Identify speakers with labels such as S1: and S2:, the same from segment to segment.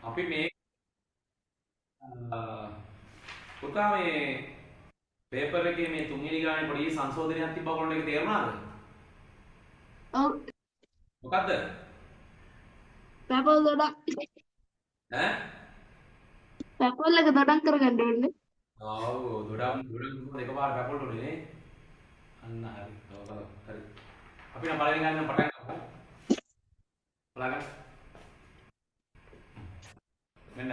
S1: අපි මේ පුතා මේ පේපර් එකේ මේ තුන්වෙනි ගානේ පොඩි සංශෝධනයක් තිබ්බ ඔයගොල්ලන්ට ඒක තේරුණාද?
S2: ඔව්
S1: මොකද්ද?
S2: පැපල් ගොඩක්
S1: ඈ?
S2: පැපල් එක දඩම් කරගන්න ඕනේ.
S1: ඔව් දොඩම් එකපාර පැපල් උනේ නේ. අන්න හරි. ඔව් හරි. අපි නම් පළවෙනි ගානේ පටන් ගමු. බලන්න. මෙන්න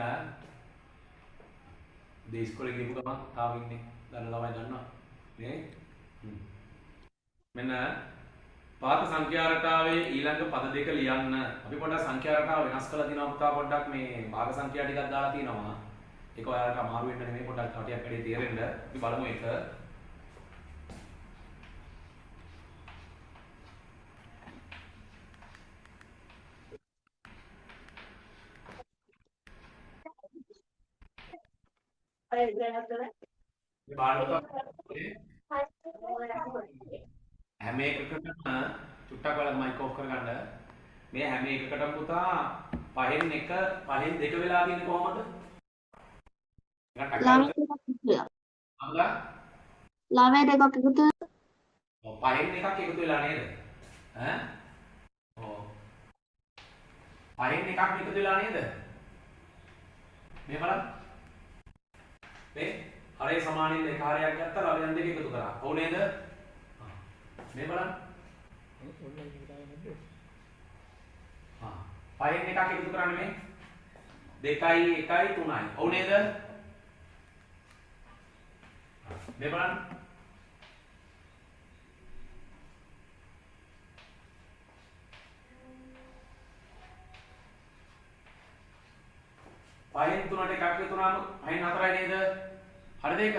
S1: දී ඉස්කෝලේ ගිහපු ගමන් තාම ඉන්නේ. දන්න ළමයි දන්නවා. නේ? මෙන්න පාත සංඛ්‍යා රටාවේ ඊළඟ පද දෙක ලියන්න. අපි පොඩ්ඩක් සංඛ්‍යා රටාව වෙනස් කරලා තිනවා පුතා පොඩ්ඩක් මේ භාග සංඛ්‍යා ටිකක් දාලා තිනවා. ඒක ඔයාලට අමාරු වෙන්න නෙමෙයි පොඩ්ඩක් කටියක් වැඩි තේරෙන්න. අපි බලමු ඒක. මේ බලන්න හැම එකකටම චුට්ටක් බලන්න මයික් ඔෆ් කරගන්න. මේ හැම එකකටම පුතා පහෙන් එක පහෙන් දෙක වෙලා තියෙන්නේ කොහමද?
S2: ළමයි දෙකක් ඉතිලා.
S1: අහලා
S2: ළමයි දෙකක් එකතු
S1: ඔව් පහෙන් එකක් එකතු වෙලා නේද? ඈ? ඔව්. පහෙන් එකක් එකතු වෙලා නේද? මේ බලන්න. මේ හරේ සමානින් එක හරයක් ගත්තා ලවයන් දෙක එකතු කරා. ඔව් නේද? මේ බලන්න. පහෙන් එකක් එකතු කරන්නේ මේ 2යි 1යි 3යි. ඔව් නේද? මේ බලන්න. පහෙන් 3ට එකක් එකතු වුණාම පහෙන් 4යි නේද? හරිද ඒක?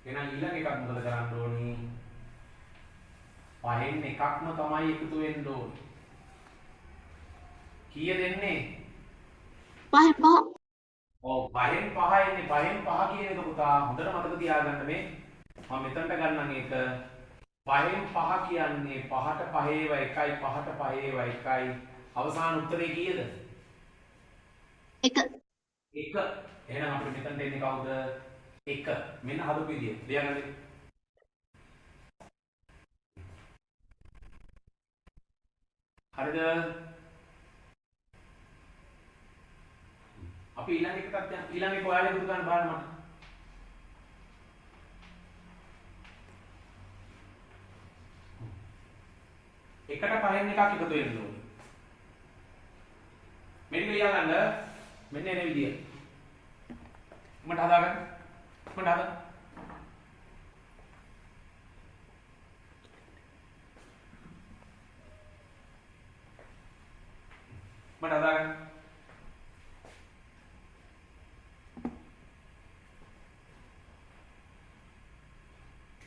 S1: එහෙනම් ඊළඟ එකක් මොකද කරන්න ඕනි? පහෙන් එකක්ම තමයි එකතු වෙන්න ඕනි. කීයද එන්නේ?
S2: පහ පහ.
S1: ඔව් පහෙන් 5 එන්නේ. පහෙන් 5 කියන එක පුතා හොඳට මතක තියාගන්න මේ. මම මෙතනට ගන්නම් ඒක. පහෙන් 5 කියන්නේ 5ට 5 ඒවා 1යි 5ට 5 ඒවා 1යි. අවසාන උත්තරේ කීයද?
S2: 1.
S1: 1. එහෙනම් අපිට මෙතනට එන්නේ කවුද? 1. මෙන්න හදපු විදිය. ලියගන්න. හරිද? අපි ඊළඟ එකටත් යන්න. ඊළඟ එක ඔයාලා එකතු කරන්න බලන්න මට. එකට පහෙන් එකක් එකතු වෙන්න ඕනේ. මෙන්න ලියගන්න. මෙන්න එන විදිය. මට හදාගන්න. මට හදා. මට හදාගන්න.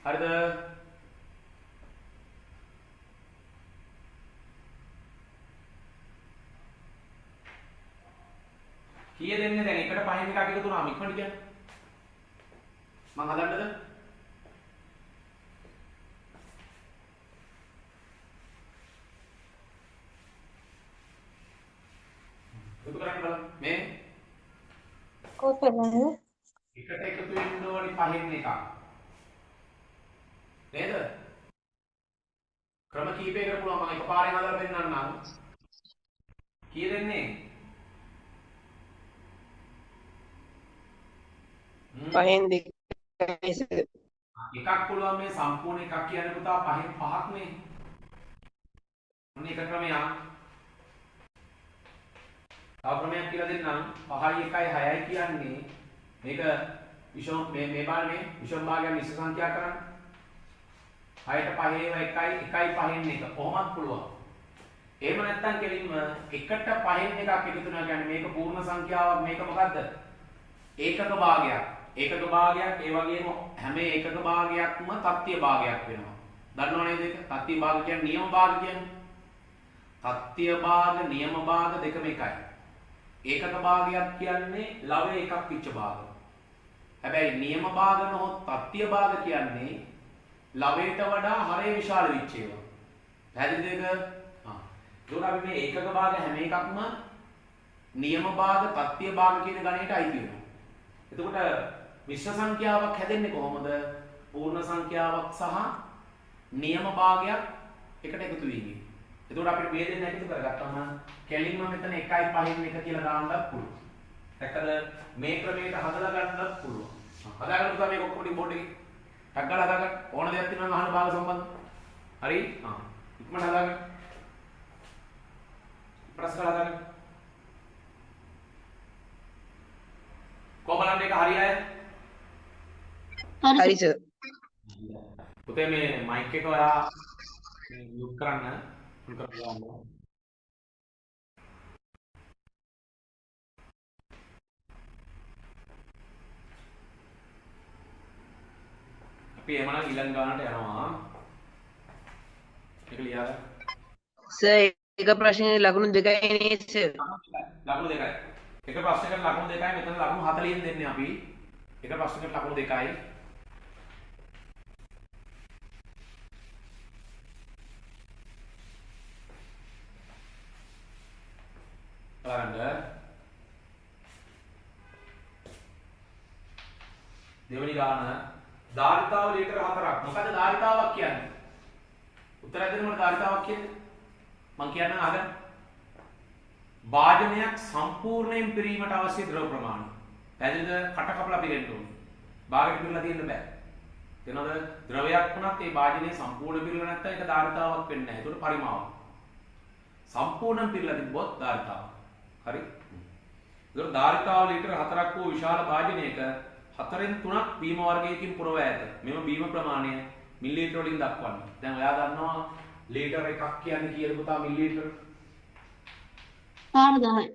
S1: හරිද? කීය දෙන්නේ දැන් එකට පහෙන් එකක් එකතු වුණාම ඉක්මනට කියන්න. මං හදන්නද? එකතු කරන්න බලන්න. මේ
S3: කොහොමද?
S1: එකට එකතු වෙන්න ඕනි පහෙන් එකක්. නේද? ක්‍රම කීපයකට පුළුවන් මම එකපාරෙන් හදලා පෙන්නන්නම්. කීය දෙන්නේ?
S3: පහෙන් දෙක
S1: එකක් පුළුවන් මේ සම්පූර්ණ එකක් කියන්නේ පුතා පහෙන් පහක් නේ. මොන එක ක්‍රමයක්? තව ක්‍රමයක් කියලා දෙන්නම්. 5යි 1යි 6යි කියන්නේ මේක විෂම මේ බාරනේ විෂම භාගයන් නිශ්චිත සංඛ්‍යා කරන්න. 6ට 5 ඒවා 1යි 1යි පහෙන් එක කොහොමත් පුළුවන්. එහෙම නැත්නම් කෙලින්ම එකට පහෙන් එකක් එකතු වෙනවා කියන්නේ මේක පූර්ණ සංඛ්‍යාවක් මේක මොකද්ද? ඒකක භාගයක්. ඒකක භාගයක් ඒ වගේම හැම ඒකක භාගයක්ම තත්ත්‍ය භාගයක් වෙනවා. දන්නව නේද ඒක? තත්ත්‍ය භාග කියන්නේ නියම භාග කියන්නේ. තත්ත්‍ය භාග නියම භාග දෙකම එකයි. ඒකක භාගයක් කියන්නේ ලවය එකක් පිච්ච භාග. හැබැයි නියම භාග නොහොත් තත්ත්‍ය භාග කියන්නේ ලවයට වඩා හරය විශාල වෙච්ච ඒවා. පැහැදිලිද ඒක? ඒක අපි මේ ඒකක භාග හැම එකක්ම නියම භාග, තත්ත්‍ය භාග කියන ගණයට අයිති වෙනවා. එතකොට මිශ්‍ර සංඛ්‍යාවක් හැදෙන්නේ කොහොමද? පූර්ණ සංඛ්‍යාවක් සහ නියම භාගයක් එකට එකතු වීමෙන්. එතකොට අපිට මේ දෙන්න එකතු කරගත්තම කෙලින්ම මෙතන 1.5න් 1 කියලා දාන්නත් පුළුවන්. දැක්කද? මේ ක්‍රමයට හදලා ගන්නත් පුළුවන්. හදාගන්න පුතා මේක ඔක්කොම බෝඩ් එකේ. ටක් ගාලා හදාගන්න. ඕන දෙයක් තියෙනවා නම් අහන්න භාග සම්බන්ධ. හරි? ඉක්මනට හදාගන්න. ප්‍රශ්න හදාගන්න. කොහොමද ඒක හරියයි?
S2: හරි සර්.
S1: පුතේ මේ මයික් එක ඔයා යූස් කරන්න. ෆුල් කරලා ගන්න. අපි එමනම් ඊළඟ ගානට යනවා. ඒක ලියාගන්න.
S3: සර් එක ප්‍රශ්නේ ලකුණු දෙකයි නේද සර්?
S1: ලකුණු දෙකයි. එක ප්‍රශ්නයකට ලකුණු දෙකයි මෙතන ලකුණු 40න් දෙන්නේ අපි. එක ප්‍රශ්නයකට ලකුණු දෙකයි. බලන්න. දෙවෙනි ගාන ධාරිතාව ලීටර 4ක්. මොකද ධාරිතාවක් කියන්නේ? උත්තර දෙන්න මට ධාරිතාවක් කියන්නේ. මම කියන්නම් අහගන්න. වාදනයක් සම්පූර්ණයෙන් පිරීමට අවශ්‍ය ද්‍රව ප්‍රමාණය. පැහැදිලිද? කට කපලා පිරෙන්න ඕනේ. භාගයට පිරලා තියෙන්න බෑ. තේනවද? ද්‍රවයක් වුණත් ඒ වාදනය සම්පූර්ණ පිරලා නැත්නම් ඒක ධාරිතාවක් වෙන්නේ නැහැ. ඒකට පරිමාවක්. සම්පූර්ණයෙන් පිරලා තිබ්බොත් ධාරිතාවක්. හරි? ඒතර ධාරිතාව ලීටර 4ක් වූ විශාල වාදනයක 4න් 3ක් බීම වර්ගයකින් පුරව ඇත. මෙම බීම ප්‍රමාණය මිලිලීටර වලින් දක්වන්න. දැන් ඔයා දන්නවා ලීටර එකක් කියන්නේ කීයද පුතා මිලිලීටර?
S2: 4000යි.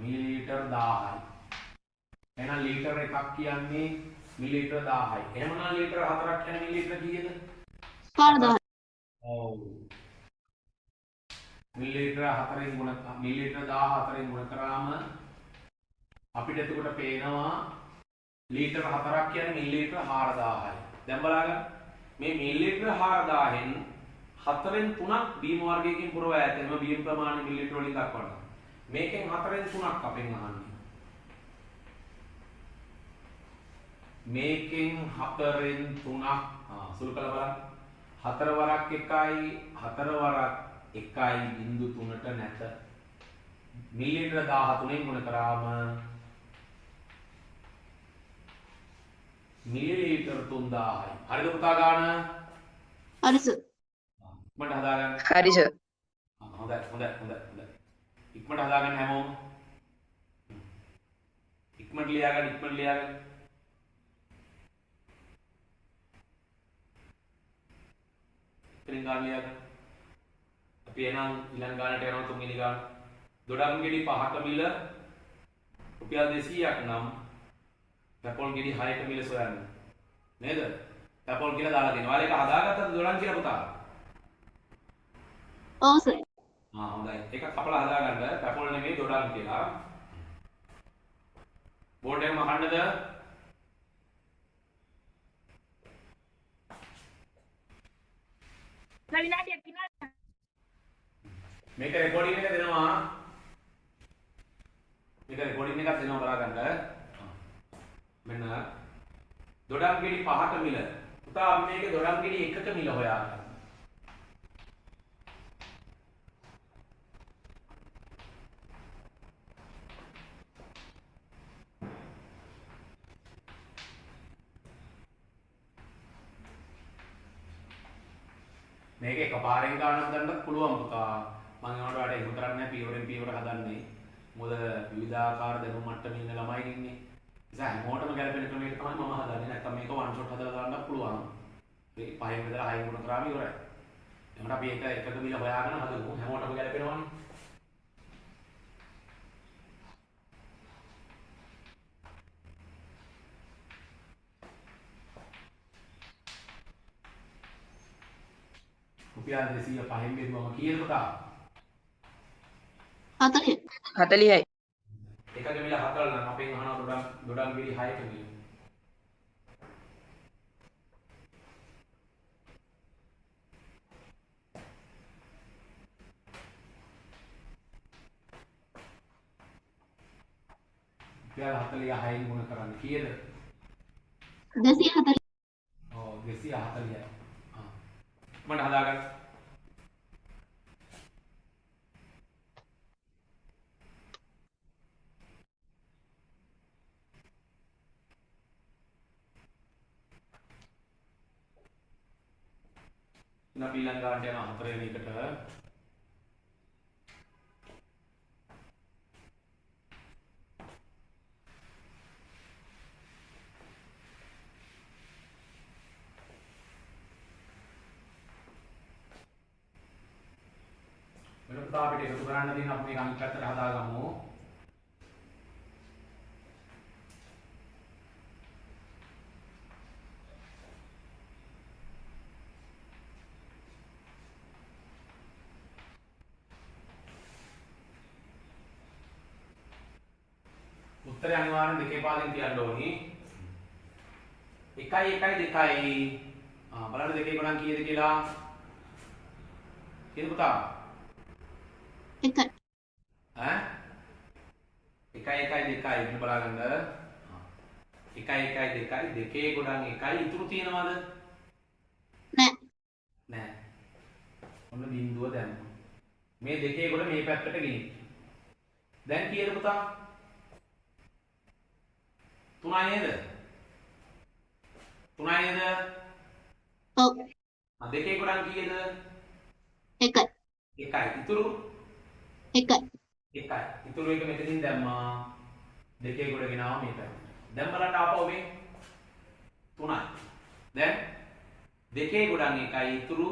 S1: මිලිලීටර් 1000යි. එහෙනම් ලීටර එකක් කියන්නේ මිලිලීටර 1000යි. එහෙමනම් ලීටර 4ක් කියන්නේ මිලිලීටර කීයද?
S2: 4000යි.
S1: ඔව්. මිලිලීටර 4න් ගුණ මිලිලීටර 14න් ගුණ කරාම අපිට එතකොට පේනවා ලීටර 4ක් කියන්නේ මිලිලීටර 4000යි. දැන් බලන්න මේ මිලිලීටර 4000න් 4න් 3ක් බීම වර්ගයකින් පුරව ඇත. එම බීම ප්‍රමාණය මිලිලීටර වලින් දක්වන්න. මේකෙන් 4න් 3ක් අපෙන් අහන්නේ. මේකෙන් 4න් 3ක් සුළු කළ බලන්න. 4 වරක් 1යි 4 වරක් 1.3ට නැත. මිලිලීටර 13න් ගුණ කරාම මිලිලීටර 3000යි. හරිද පුතා ගාන?
S2: හරි සර්.
S1: ඉක්මනට හදාගන්න.
S3: හරි සර්.
S1: හොඳයි. ඉක්මනට හදාගන්න හැමෝම. ඉක්මනට ලියාගන්න. ඉතින් ගාන ලියාගන්න. අපි එනම් ඊළඟ ගානට යනවා තුන්වෙනි ගාන. දොඩම් ගෙඩි 5ක මිල රුපියල් 200ක් නම් පැපොල් ගෙඩි 6ක මිල සොයන්න. නේද? පැපොල් කියලා දාලා දෙනවා. ඔයාලා ඒක හදාගත්තද දොඩම් කියලා පුතා?
S2: ඔව් සර්.
S1: හොඳයි. ඒක කපලා හදාගන්න. පැපොල් නෙමෙයි දොඩම් කියලා. බෝඩ් එකම අහන්නද? මේක රෙකෝඩින් එක දෙනවා. බලා ගන්න. මෙන්න දොඩම් ගෙඩි 5ක මිල. පුතා අපි මේකේ දොඩම් ගෙඩි 1ක මිල හොයාගන්න. මේක එකපාරෙන් ගන්න හදන්නත් පුළුවන් පුතා. මම ඒවට වඩා එහෙම කරන්නේ නැහැ. පියවරෙන් පියවර හදන්නේ. මොකද විවිධාකාර දැනුම් මට්ටමේ ඉන්න ළමයි ඉන්නේ. නිසා හැමෝටම ගැලපෙන ක්‍රමයක තමයි මම හදන්නේ. නැත්නම් මේක වන් ෂොට් හදලා දාන්නත් පුළුවන්. මේ පහෙන් බෙදලා හයෙන් ගුණ කරාම ඉවරයි. එහෙනම් අපි ඒක එකක මිල හොයාගෙන හදමු. හැමෝටම ගැලපෙනවනේ. රුපියල් 200 පහෙන් බෙදුවම කීයද පුතා?
S2: 40.
S3: 40යි.
S1: එකක මිල 4 නම් අපෙන් අහනවා දොඩම් ගෙඩි 6ක මිල. කියලා 46න් ගුණ කරන්න කීයද?
S2: 240.
S1: ඔව් 240යි. මට හදාගන්න. අපි ඊළඟ ගානට යන 4 වෙනි එකට වෙන පුතා අපිට එකතු කරන්න තියෙන අපි මේක අනිත් පැත්තට හදාගමු. උත්තරය අනිවාර්යෙන් දෙකේ පාදෙන් තියන්න ඕනි. 1 1 2යි. බලන්න දෙකේ ගණන් කීයද කියලා. කීයද පුතා?
S2: 1.
S1: ඈ 1 1 2යි මෙන්න බලාගන්න. 1 1 2යි දෙකේ ගොඩන් 1යි ඉතුරු තියෙනවද?
S2: නෑ.
S1: නෑ. ඔන්න බිඳුව දැම්මා. මේ දෙකේ ගොඩ මේ පැත්තට ගිහින්. දැන් කීයද පුතා? 3යි නේද? 3යි නේද?
S2: ඔව්.
S1: දෙකේ ගොඩන් කීයද?
S2: 1.
S1: 1යි. ඉතුරු
S2: 1.
S1: 1යි. ඉතුරු එක මෙතනින් දැම්මා. දෙකේ ගොඩ ගෙනාවා මේ පැත්තට. දැන් බලන්න ආපහු මේ 3යි. දැන් දෙකේ ගොඩන් 1යි ඉතුරු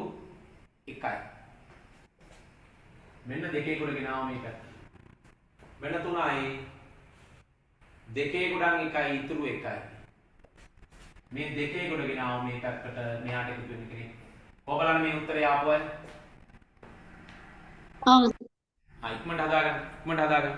S1: 1යි. මෙන්න දෙකේ ගොඩ ගෙනාවා මේ පැත්තට. මෙන්න 3යි. දෙකේ ගොඩන් 1යි ඉතුරු 1යි. මේ දෙකේ ගොඩ ගෙනාවා මේ පැත්තට මෙහාට එකතු වෙන කෙනෙක්. කොහොම බලන්න මේ උත්තරය ආපුවා?
S2: ඔව්.
S1: ඉක්මනට හදාගන්න. ඉක්මනට හදාගන්න.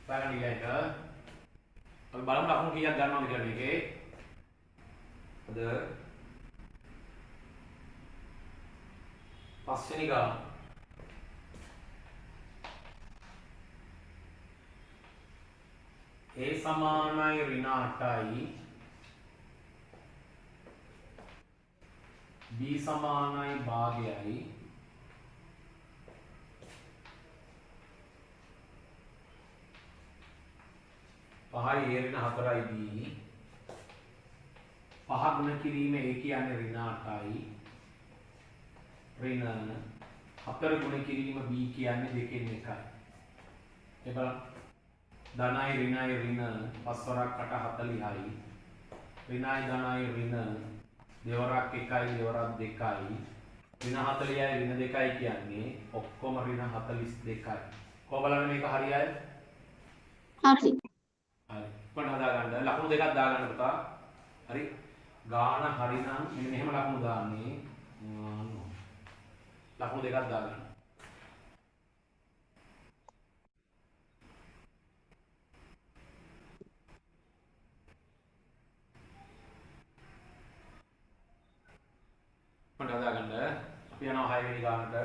S1: බලන්න ඊළඟට අපි බලමු ලකුණු කීයක් ගන්නවද කියලා මේකේ. අද පස්වෙනි ගාන. A සමානයි ඍණ 8යි B සමානයි භාගයයි පහයි A ඍණ 4යි B පහ ගුණ කිරීම A කියන්නේ ඍණ 8යි ඍණ 4 ගුණ කිරීම B කියන්නේ 2කින් 1යි. ඒ බලන්න ධනයි ඍණයි ඍණ 5 වරක් 8 40යි ඍණයි ධනයි ඍණ දෙවරක් 1යි දෙවරක් 2යි ඍණ 40යි ඍණ 2යි කියන්නේ ඔක්කොම ඍණ 42යි. කොහොම බලන්න මේක හරියයි?
S2: හරි.
S1: හරි. කොහොමද හදාගන්න? ලකුණු දෙකක් දාගන්න පුතා. හරි. ගාන හරිනම් මෙන්න මෙහෙම ලකුණු දාන්නේ. ලකුණු දෙකක් දාගන්න. කොහොමද හදාගන්න? අපි යනවා 6 වෙනි ගානට.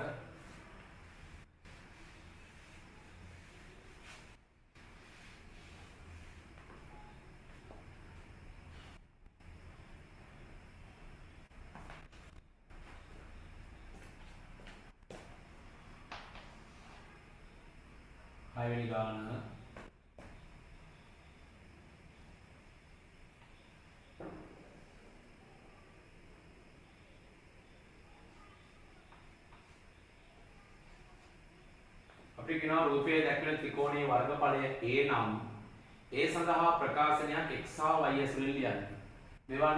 S1: හයවෙනි ගාන කියනවා රූපයේ දැක්වෙන ත්‍රිකෝණයේ වර්ගඵලය A නම් ඒ සඳහා ප්‍රකාශනයක් x හා y ඇසුරින් ලියන්න. මේවා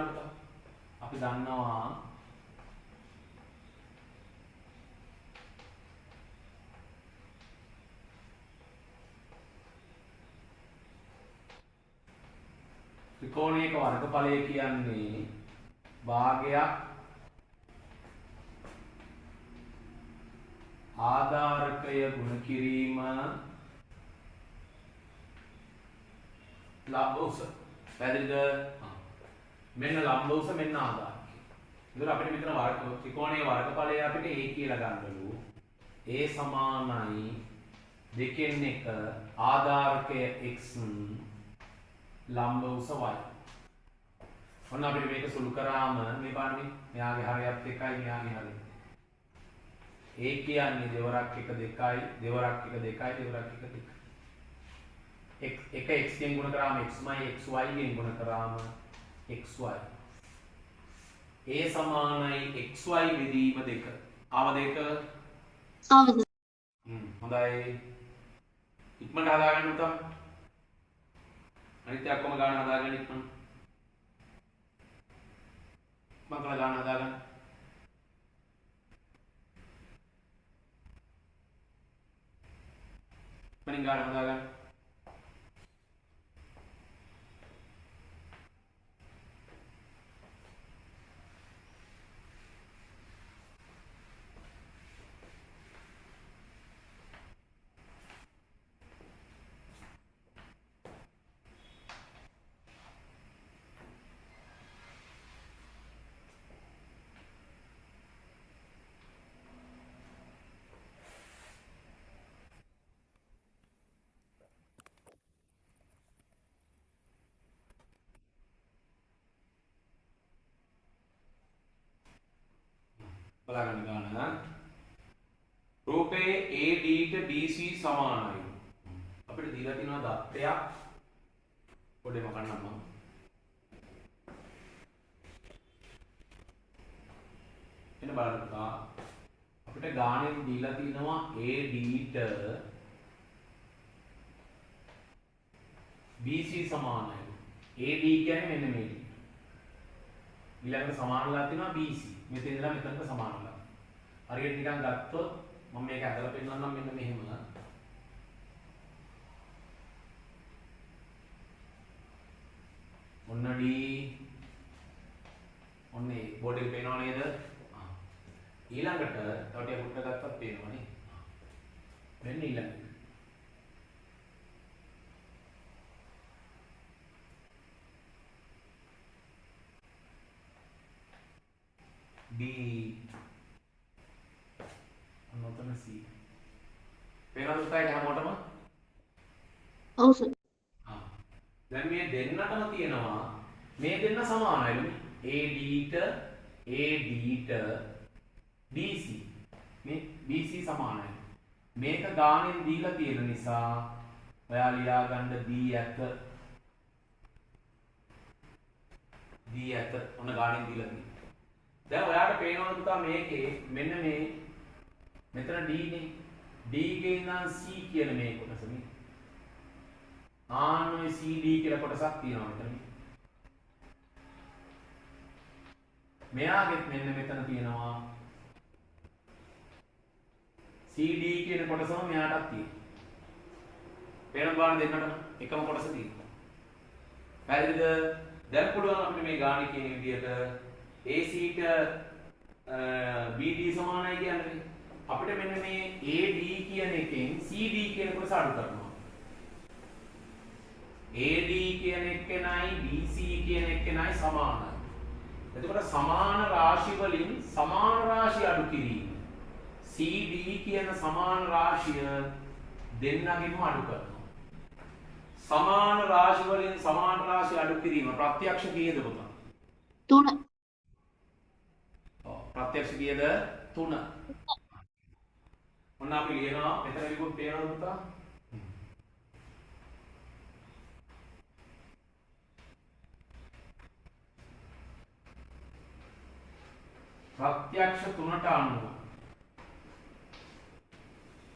S1: අපි දන්නවා ත්‍රිකෝණයක වර්ගඵලය කියන්නේ භාගයක් ආධාරකය ගුණ කිරීම ලම්බ උස. පැහැදිලිද? මෙන්න ලම්බ උස මෙන්න ආධාරකය. ඒතර අපිට මෙතන ත්‍රිකෝණයේ වර්ගඵලය අපිට a කියලා ගන්නලු. a සමානයි දෙකෙන් එක ආධාරකය x ලම්බ උස y. ඔන්න අපිට මේක සුළු කරාම මේ බලන්න මෙයාගේ හරයත් එකයි මෙයාගේ හරයත්. a කියන්නේ දෙවරක් 1 2යි දෙවරක් 1 2යි දෙවරක් 1 2යි. එක x ගෙන් ගුණ කරාම xy xy ගෙන් ගුණ කරාම xy. a සමානයි xy බෙදීම 2. ආව දෙක.
S2: ආවද?
S1: හොඳයි. ඉක්මනට හදාගන්න උතම්. අනිත් ඔක්කොම ගාන හදාගන්න ඉක්මනට. මම ගාන හදාගන්න. මනින් ගාන හදාගන්න. බලන්න ගන්න. රූපයේ AD ට BC සමානයි. අපිට දීලා තියෙනවා දත්තයක්. පොඩ්ඩක් මකන්නම් මම. එන්න බලන්න පුතා. අපිට ගාණයෙන් දීලා තියෙනවා AD ට BC සමානයි. AD කියන්නේ මෙන්න මේක. ඊළඟට සමානලා තියෙනවා BC. මෙතන ඉඳලා මෙතනට සමානලා. හරියට නිකන් ගත්තොත් මම මේක ඇදලා පෙන්නන්නම් මෙන්න මෙහෙම. ඔන්න D ඔන්නේ බෝඩ් එක පේනව නේද? ඊළඟට තව ටිකක් උඩට ගත්තත් පේනවනේ. මෙන්න ඊළඟ. B අන්නතන C. පේනවද උත්තරය හැමෝටම?
S2: ඔව් සර්.
S1: දැන් මේ දෙන්නටම තියෙනවා මේ දෙන්න සමානයිලු AD ට BC. මේ BC සමානයි. මේක ගාණෙන් දීලා තියෙන නිසා ඔයා ලියා ගන්න D ඇත. ඔන්න ගාණෙන් දීලා තියෙනවා. දැන් ඔයාලට පේනවද පුතා මේකේ මෙන්න මේ මෙතන D නේ. D ගේ ඉඳන් C කියන මේ කොටස මේ. ආන්නේ CD කියලා කොටසක් තියෙනවා මෙතන. මෙයාගෙත් මෙන්න මෙතන තියෙනවා CD කියන කොටසම මෙයාටත් තියෙනවා. පේන බාන දෙන්නටම එකම කොටස තියෙනවා. පැහැදිලිද? දැන් පුළුවන් අපිට මේ ගාණේ කියන විදිහට AC ට BD සමානයි කියන්නේ. අපිට මෙන්න මේ AD කියන එකෙන් CD කියන කොටස අඩු කරනවා. AD කියන එකනයි BC කියන එකනයි සමානයි. එතකොට සමාන රාශි වලින් සමාන රාශිය අඩු කිරීම. CD කියන සමාන රාශිය දෙන්නගෙන්ම අඩු කරනවා. සමාන රාශි වලින් සමාන රාශිය අඩු කිරීම ප්‍රත්‍යක්ෂ කීයද පුතා?
S2: 3.
S1: ප්‍රත්‍යක්ෂ කීයද? 3. ඔන්න අපි ලියනවා මෙතන විකුත් පේනවද පුතා? ප්‍රත්‍යක්ෂ 3ට අනුව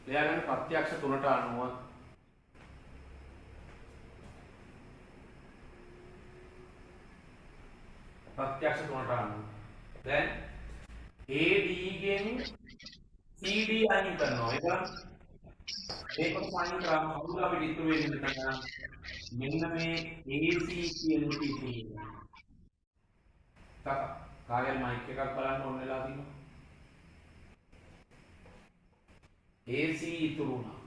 S1: ලියා ගන්න ප්‍රත්‍යක්ෂ තුනට අනුව ප්‍රත්‍යක්ෂ තුනට අනුව දැන් AD ගෙන් CD අයින් කරනවා ඒක ඒකට සායින් කරාම කවුද අපිට ඉතුරු වෙන්නේ මෙතන මෙන්න මේ AC කියන එක ඉතුරු වෙනවා තාක කාගෙන් මයික් එකක් බලන්න ඕන වෙලා තියෙනවා AC ඉතුරු වුණා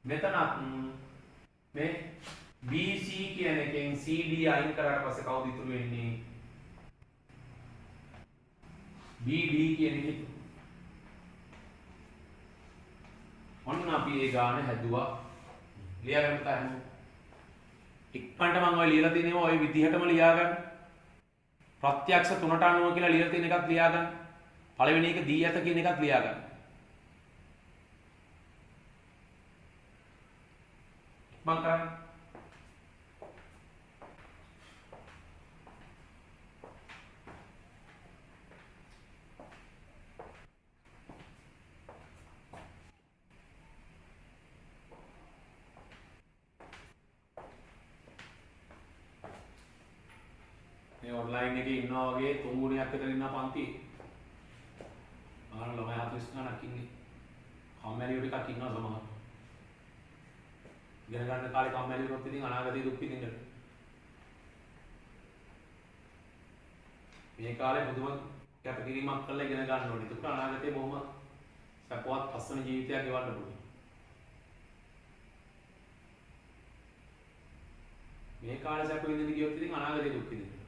S1: මෙතනත් මේ BC කියන එකෙන් CD අයින් කරාට පස්සේ කවුද ඉතුරු වෙන්නේ BD කියන එක ඔන්න අපි ඒ ගාන හැදුවා ලියාගන්න තමයි ඉක්මනට මම ඔය ලියලා තියෙනවා ඔය විදිහටම ලියාගන්න ප්‍රත්‍යක්ෂ තුනට අනුව කියලා ලියලා තියෙන එකත් ලියාගන්න පළවෙනි එක දී ඇත කියන එකත් ලියාගන්න මම කරන්නේ මේ ඔන්ලයින් එකේ ඉන්නවා වගේ තුන් ගුණයක් විතර ඉන්නවා පන්තියේ. ආන ළමයි 40 ගණක් ඉන්නේ. කම්මැලියෝ ටිකක් ඉන්නවා සමහර. ඉගෙන ගන්න කාලේ කම්මැලි වුණොත් ඉතින් අනාගතේ දුක් විඳින්න. මේ කාලේ පුදුම කැපකිරීමක් කරලා ඉගෙන ගන්න ඕනේ. ඒක අනාගතේ බොහොම සපවත් අස්වන ජීවිතයක් ගෙවන්න පුළුවන්. මේ කාලේ සැප විඳින්න ගියොත් ඉතින් අනාගතේ දුක් විඳින්න.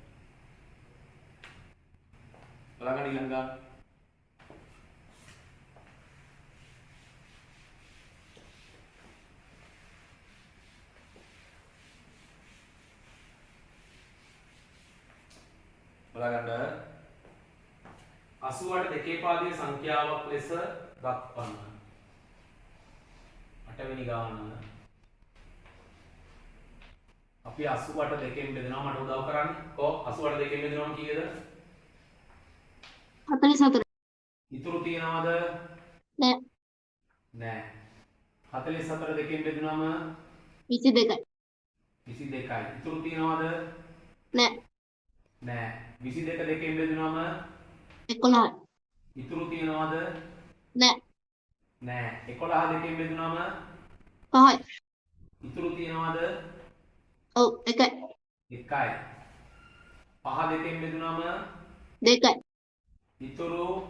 S1: බලගන්න ඊළඟ ගන්න. බලගන්න 88 දෙකේ පාදයේ සංඛ්‍යාවක් ලෙස දක්වන්න. 8 වෙනි ගාන අපි 88 දෙකෙන් බෙදනවා මට උදව් කරන්න. කො 88 දෙකෙන් බෙදනවා කීයද?
S2: 44.
S1: ඉතුරු තියනවද?
S2: නෑ.
S1: නෑ. 44 දෙකෙන් බෙදුනම
S2: 22යි.
S1: 22යි. ඉතුරු තියනවද?
S2: නෑ.
S1: නෑ. 22 දෙකෙන් බෙදුනම
S2: 11යි.
S1: ඉතුරු තියනවද?
S2: නෑ.
S1: නෑ. 11 දෙකෙන් බෙදුනම
S2: 5යි.
S1: ඉතුරු තියනවද?
S2: ඔව් 1යි.
S1: 1යි. 5 දෙකෙන් බෙදුනම
S2: 2යි.
S1: ඉතුරු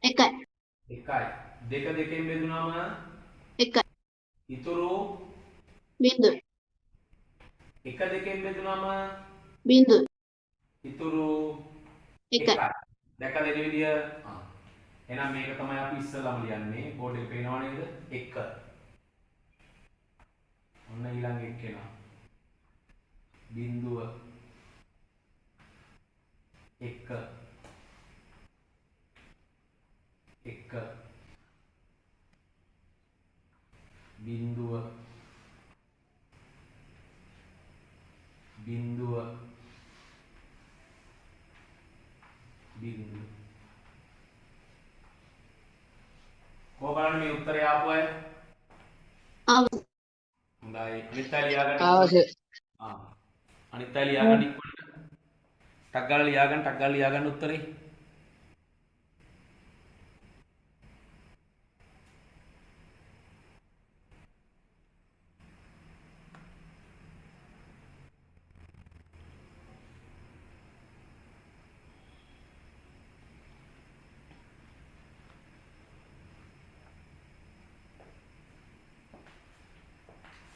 S2: 1යි.
S1: 1යි. 2 දෙකෙන් බෙදුනම
S2: 1යි.
S1: ඉතුරු
S2: 0.
S1: 1 දෙකෙන් බෙදුනම
S2: 0.
S1: ඉතුරු
S2: 1යි.
S1: දැක දෙන විදිය එහෙනම් මේක තමයි අපි ඉස්සෙල්ලාම ලියන්නේ බෝඩ් එකේ පේනව නේද 1 ඔන්න ඊළඟ එක එනවා බිඳුව 1 1 බිඳුව බිඳුව බිඳුව කොහොම බලන්න මේ උත්තරය ආපු අය
S2: අවශ්‍ය.
S1: හොඳයි අනිත් අය ලියා ගන්න
S3: අවශ්‍ය.
S1: අනිත් අය ලියා ගන්න ඉක්මනට ටක් ගාලා ලියා ගන්න උත්තරේ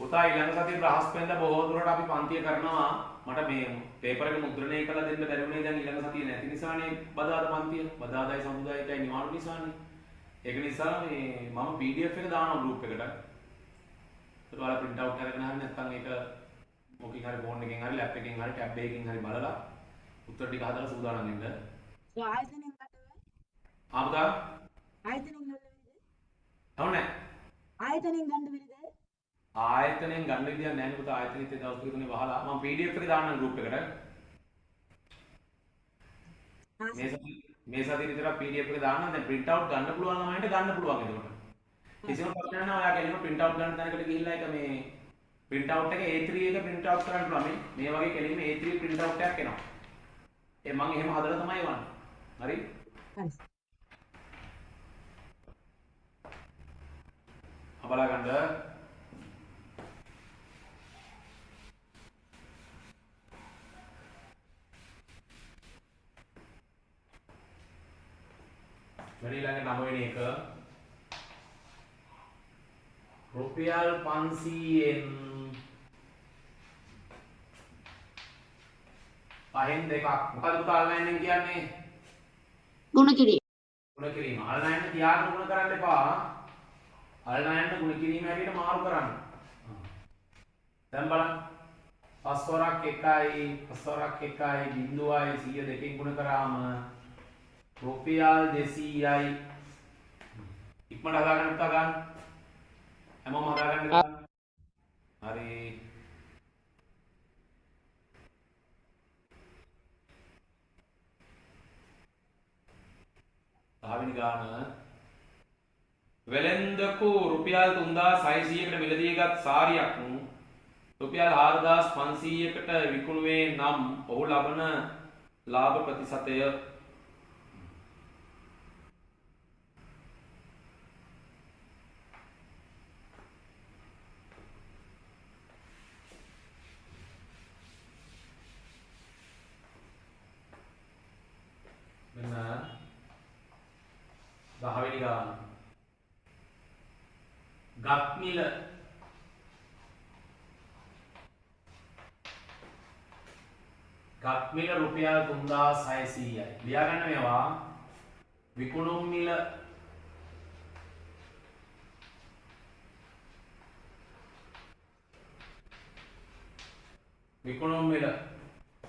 S1: පුතා ඊළඟ සතියේ බ්‍රහස්පතින්දා බොහෝ දුරට අපි පන්තිය කරනවා මට මේ පේපර් එක මුද්‍රණය කරලා දෙන්න බැරි වුණේ දැන් ඊළඟ සතියේ නැති නිසානේ බදාදා පන්තිය බදාදායි සමුදායකයි නිවාඩු නිසානේ ඒක නිසා මේ මම PDF එක දානවා ගෲප් එකට ඒක ඔයාලා print out කරගෙන හරි නැත්නම් ඒක මොකකින් හරි ෆෝන් එකකින් හරි ලැප් එකකින් හරි ටැබ් එකකින් හරි බලලා උත්තර ටික හදලා සූදානම් වෙන්න
S4: ආයතනෙන් කටවයි
S1: ආපදා
S4: ආයතනෙන් ගන්න විදිහද
S1: තවනේ
S4: ආයතනෙන් ගන්න විදිහද
S1: ආයතනයෙන් ගන්න විදියක් නැහැ නේ පුතා ආයතනෙත් ඒ දවස් තුනේ වහලා මම PDF එක දාන්නම් group එකට මේ සතියේ විතර PDF එක දාන්න දැන් print out ගන්න පුළුවන් ළමයින්ට ගන්න පුළුවන් එතකොට. කිසිම ප්‍රශ්නයක් නැහැ. ඔයා කෙලින්ම print out ගන්න තැනකට ගිහිල්ලා ඒක මේ print out එක A3 එක print out කරන්න පුළුවන්. මේ වගේ කෙලින්ම A3 print out එකක් එනවා. ඒ මම එහෙම හදලා තමයි වන්නේ. හරි?
S4: හරි.
S1: බලා ගන්න. වැඩි ළඟ 9 වෙනි එක රුපියල් 500න් පහෙන් දෙකක් මොකද පුතා ඔන්ලයින් එකෙන් කියන්නේ
S2: ගුණ කිරීම.
S1: ගුණ කිරීම ඔන්ලයින් එක තියාගෙන ගුණ කරන්න එපා ඔන්ලයින් එක ගුණ කිරීම හැටියට මාරු කරන්න දැන් බලන්න පස්වරක් 1යි පස්වරක් 1යි බිඳුවයි 102කින් ගුණ කරාම රුපියල් 200යි ඉක්මනට හදාගන්න පුතා ගන්න හැමෝම හදාගන්න හරි පළවෙනි ගාන වෙළෙන්දකු රුපියල් 3600කට මිලදීගත් සාරියක් රුපියල් 4500කට විකුණුවේ නම් ඔහු ලබන ලාභ ප්‍රතිශතය මෙන්න 10 වෙනි ගාන ගත්මිල රුපියල් 3600යි ලියා ගන්න මේවා විකුණුම් මිල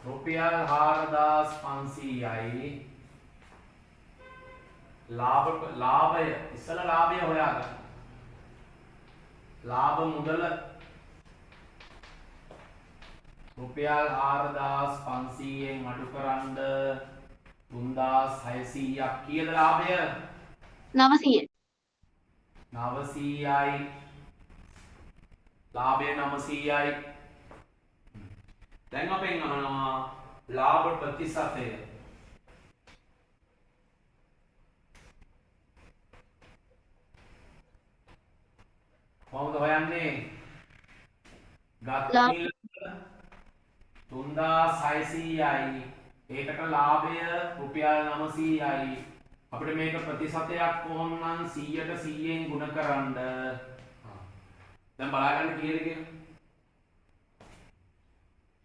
S1: රුපියල් 4500යි ලාභය ඉස්සලා ලාභය හොයාගන්න ලාභ මුදල රුපියල් 4500න් අඩු කරන්ඩ 3600ක් කීයද ලාභය
S2: 900.
S1: 900යි ලාභය 900යි දැන් අපෙන් අහනවා ලාභ ප්‍රතිශතය කොහොමද හොයන්නේ ගත් මිල 3600යි ඒකට ලාභය රුපියල් 900යි අපිට මේක ප්‍රතිශතයක් ඕන නම් 100ට 100ෙන් ගුණ කරන්න දැන් බලාගන්න කීයද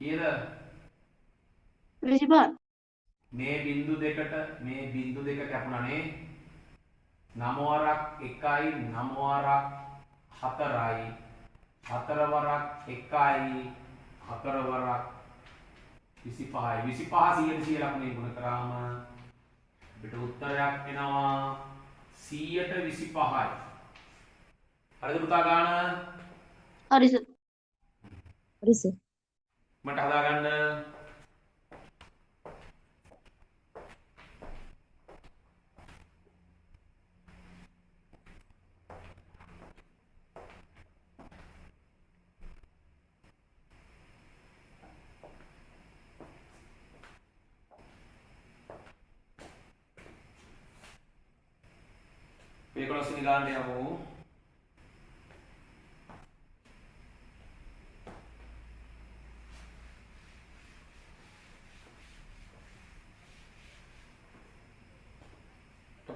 S1: කීයද
S2: 25.
S1: මේ බිංදු දෙකට කැපුණානේ 9 වරක් 1යි 9 වරක් 4යි 4 වරක් 1යි 4 වරක් 25යි 25 100ට 100 ලකුණේ ගුණ කරාම අපිට උත්තරයක් එනවා 100ට 25යි හරිද පුතා ගාන
S2: හරි සර්.
S4: හරි සර්.
S1: මට හදාගන්න මේකලොස්සිනි ගාන්න යමු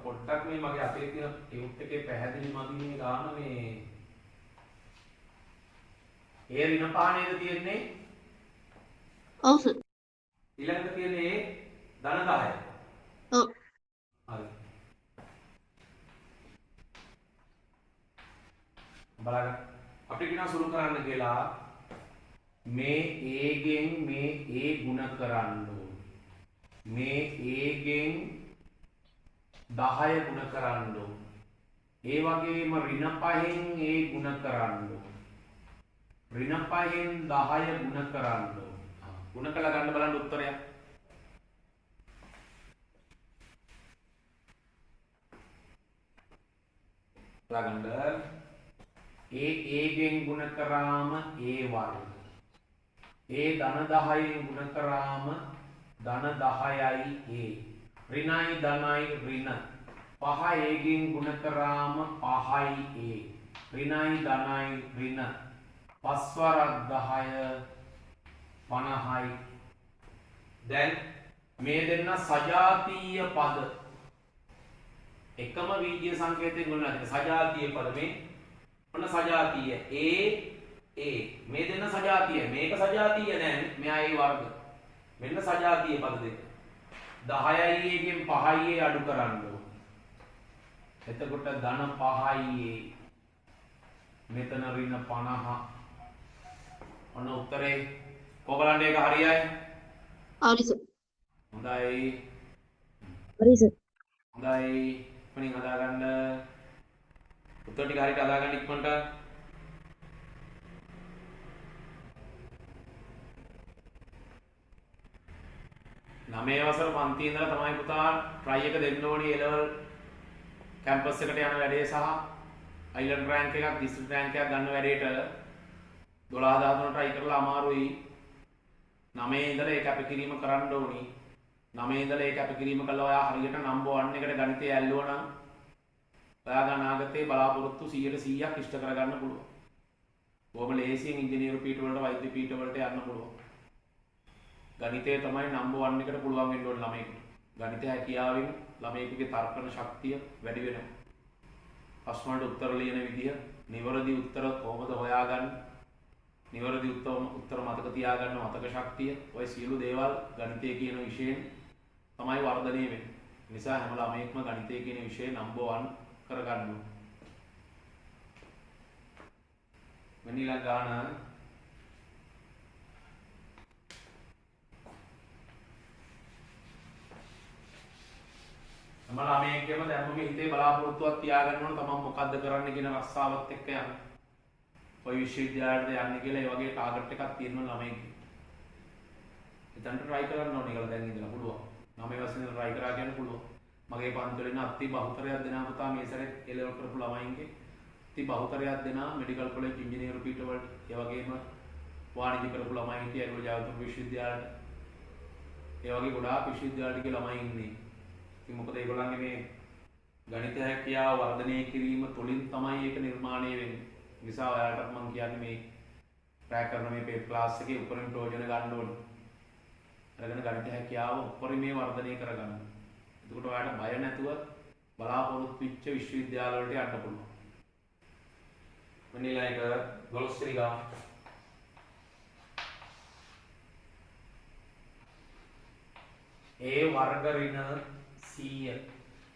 S1: පොඩ්ඩක් මේ මගේ අතේ තියෙන ටියුට් එකේ පැහැදිලි මදි මේ ගාන මේ ඒ ඍණ පාණේද තියෙන්නේ
S2: ඔව් සර්.
S1: ඊළඟට තියෙන්නේ ධන 10.
S2: ඔව්.
S1: හරි. බලන්න අපිට කියනවා සුළු කරන්න කියලා මේ A ගෙන් මේ A ගුණ කරන්න ඕන. මේ A ගෙන් 10 ගුණ කරන්න ඕන. ඒ වගේම ඍණ 5න් A ගුණ කරන්න ඕන. ඍණ 5න් 10 ගුණ කරන්න ඕන. ගුණ කළා ගන්න බලන්න උත්තරයක්. බලන්න a ගෙන් ගුණ කරාම a වර්ග. a ධන 10න් ගුණ කරාම ධන 10යි a. ඍණයි ධනයි ඍණ. 5 a ගෙන් ගුණ කරාම 5යි a. ඍණයි ධනයි ඍණ. 5 වරක් 10 50යි. දැන් මේ දෙන්න සජාතීය පද එකම බීජීය සංකේතයෙන් ගොඩ නැති සජාතීය පද මේ මොන සජාතීය a මේ දෙන්න සජාතීය මේක සජාතීය නෑ මෙයා a වර්ග මෙන්න සජාතීය පද දෙක 10යි a ගෙන් 5යි a අඩු කරන්න ඕනේ එතකොට ධන 5යි a මෙතන ඍණ 50 ඔන්න උත්තරේ කොබලන්න ඒක හරියයි
S2: හරි සර්.
S1: හොඳයි
S4: හරි සර්.
S1: හොඳයි ඉක්මනින් හදාගන්න උත්තර ටික හරියට හදාගන්න ඉක්මනට 9 වසර පන්ති ඉඳලා තමයි පුතා try එක දෙන්න ඕනේ A level කැම්පස් එකට යන වැඩේ සහ අයිලන්ඩ් රෑන්ක් එකක් ඩිස්ට්‍රික්ට් රෑන්ක් එකක් ගන්න වැඩේට 12 13 try කරලා අමාරුයි 9 ඉඳලා ඒක අපිරිම කරන්න ඕනි 9 ඉඳලා ඒක අපිරිම කළා ඔයා හරියට නම්බර් 1 එකට ගණිතය ඇල්ලුවා නම් ඔයාගේ අනාගතේ බලාපොරොත්තු 100% ඉෂ්ට කරගන්න පුළුවන්. බොහොම ලේසියෙන් ඉංජිනේරු පීඨ වලට වෛද්‍ය පීඨ වලට යන්න පුළුවන්. ගණිතය තමයි නම්බර් 1 එකට පුළුවන් වෙන්න ඕන ළමයෙකුට. ගණිතය හැකියාවෙන් ළමයෙකුගේ තර්කන ශක්තිය වැඩි වෙනවා. ප්‍රශ්න වලට උත්තර ලියන විදිය, නිවැරදි උත්තර කොහොමද හොයාගන්නේ? නිවැරදි උත්තර මතක තියාගන්න මතක ශක්තිය, ඔය සියලු දේවල් ගණිතය කියන විෂයෙන් තමයි වර්ධනය වෙන්නේ. නිසා හැම ළමයෙක්ම ගණිතය කියන විෂය නම්බර් 1 කරගන්න ඕනේ. වෙනිලා ගාන මම ළමයෙක්ගේම දැම්මම හිතේ බලාපොරොත්තුවක් තියාගන්න ඕන තමන් මොකද්ද කරන්න කියන රස්සාවත් එක්ක යන්න. ඔය විශ්වවිද්‍යාලයට යන්න කියලා ඒ වගේ ටාගට් එකක් තියෙනවා ළමයෙක්ගේ. එතනට try කරන්න ඕනේ කියලා දැන් ඉඳලා පුළුවන්. 9 වසරේ ඉඳලා try කරා කියන්න පුළුවන්. මගේ පන්තිවල ඉන්න අති බහුතරයක් දෙනා පුතා මේ සැරේ A level කරපු ළමයින්ගේ අති බහුතරයක් දෙනා මෙඩිකල් කොලෙජ් ඉංජිනේරු පීඨ වලට ඒ වගේම වාණිජ්‍ය කරපු ළමයි හිටියා ඒගොල්ලෝ ජාතික විශ්වවිද්‍යාලයට. ඒ වගේ ගොඩාක් විශ්වවිද්‍යාලවල ගිය ළමයි ඉන්නේ. ඉතින් මොකද ඒගොල්ලන්ගේ මේ ගණිත හැකියාව වර්ධනය කිරීම තුළින් තමයි ඒක නිර්මාණය වෙන්නේ. නිසා ඔයාලට මම කියන්නේ මේ ට්‍රැක් කරන මේ පේපර් ක්ලාස් එකේ උපරිම ප්‍රයෝජන ගන්න ඕනේ. අරගෙන ගණිත හැකියාව උපරිමේ වර්ධනය කරගන්න. එතකොට ඔයාලට බය නැතුව බලාපොරොත්තු වෙච්ච විශ්වවිද්‍යාල වලට යන්න පුළුවන්. මෙන්න එක 12 වෙනි ගාන. A වර්ග ඍණ 100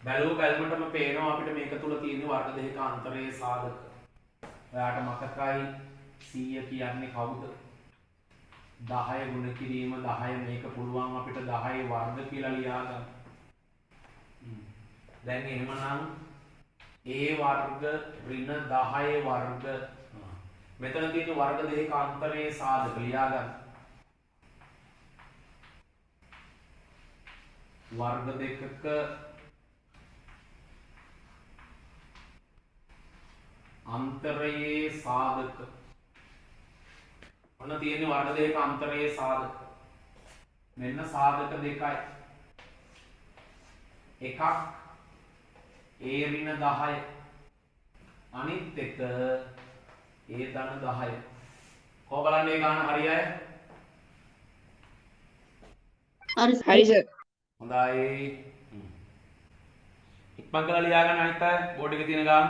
S1: බැලුමටම පේනවා අපිට මේක තුල තියෙන වර්ග දෙකක අන්තරයේ සාධක. ඔයාට මතකයි 100 කියන්නේ කවුද? 10 ගුණ කිරීම 10 මේක පුළුවන් අපිට 10 වර්ග කියලා ලියා ගන්න. දැන් එහෙමනම් A වර්ග ඍණ 10 වර්ග මෙතන තියෙන වර්ග දෙකක අන්තරයේ සාධක ලියා ගන්න. वर्ग දෙකක අන්තරයේ සාධක ඔන්න තියෙන වර්ග දෙකක අන්තරයේ සාධක මෙන්න සාධක දෙකයි එකක් a ඍණ 10 අනිත් එක a ධන 10 කොහොම බලන්නේ මේ ගාන හරියයි
S3: හරි සර්.
S1: හොඳයි ඉක්මන් කරලා ලියා ගන්න අනිත් අය බෝඩ් එකේ තියෙන ගාන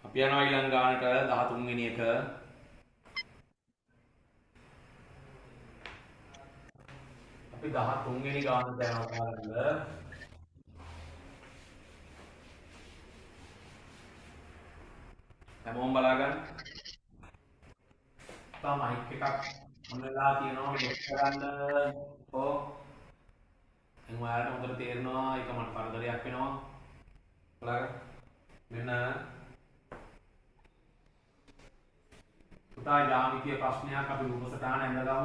S1: අපි යනවා ඊළඟ ගානට 13 වෙනි එක අපි 13 වෙනි ගානට යනවා බලන්න හැමෝම බලාගන්න තා මයික් එකක් මොනලා තියෙනවා ලොක් කරන්න ඕ එන් ඔයාලට හොඳට තේරෙනවා ඒක මට කරදරයක් වෙනවා බලාගන්න මෙන්න පුතා ජ්‍යාමිතිය ප්‍රශ්නයක් අපි රූප සටහන ඇඳගමු.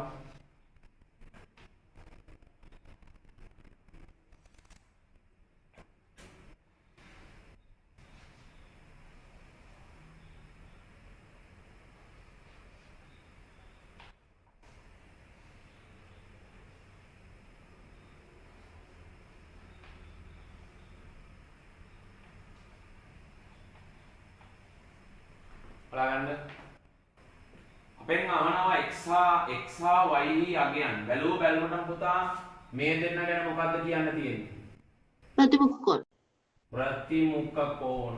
S1: බලන්න අපෙන් අහනවා x හා y අගයන් බැලුව බැලුවටම පුතා මේ දෙන්න ගැන මොකද්ද කියන්න තියෙන්නේ?
S2: ප්‍රතිමුඛ කෝණ.
S1: ප්‍රතිමුඛ කෝණ.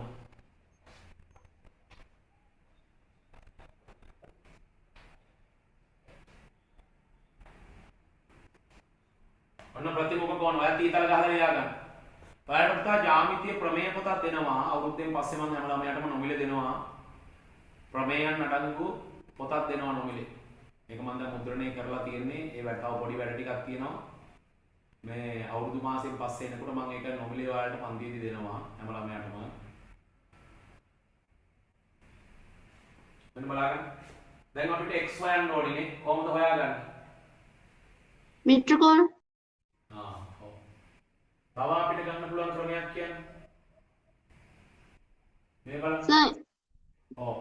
S1: ඔන්න ප්‍රතිමුඛ කෝණ ඔයා තීතල ගහලා ලියා ගන්න. ඔයාලට පුතා ජ්‍යාමිතිය ප්‍රමේය පොතක් දෙනවා. අවුරුද්දෙන් පස්සේ මම හැමදාම එයාටම නොමිලේ දෙනවා. ප්‍රමේයන් අඩංගු පොතක් දෙනවා නොමිලේ. මේක මම දැන් මුද්‍රණය කරලා තියෙන්නේ. ඒ වැටව පොඩි වැඩ ටිකක් තියෙනවා. මේ අවුරුදු මාසෙන් පස්සේ එනකොට මම ඒක නොමිලේ ඔයාලට පන්තියේදී දෙනවා හැම ළමයාටම. මෙන්න බලන්න. දැන් අපිට x හොයන්න ඕනේ. කොහොමද හොයාගන්නේ?
S2: මිත්‍ර කෝණ.
S1: ඔව්. තව අපිට ගන්න පුළුවන් ක්‍රමයක් කියන්නේ. මේ බලන්න.
S2: සර්.
S1: ඔව්.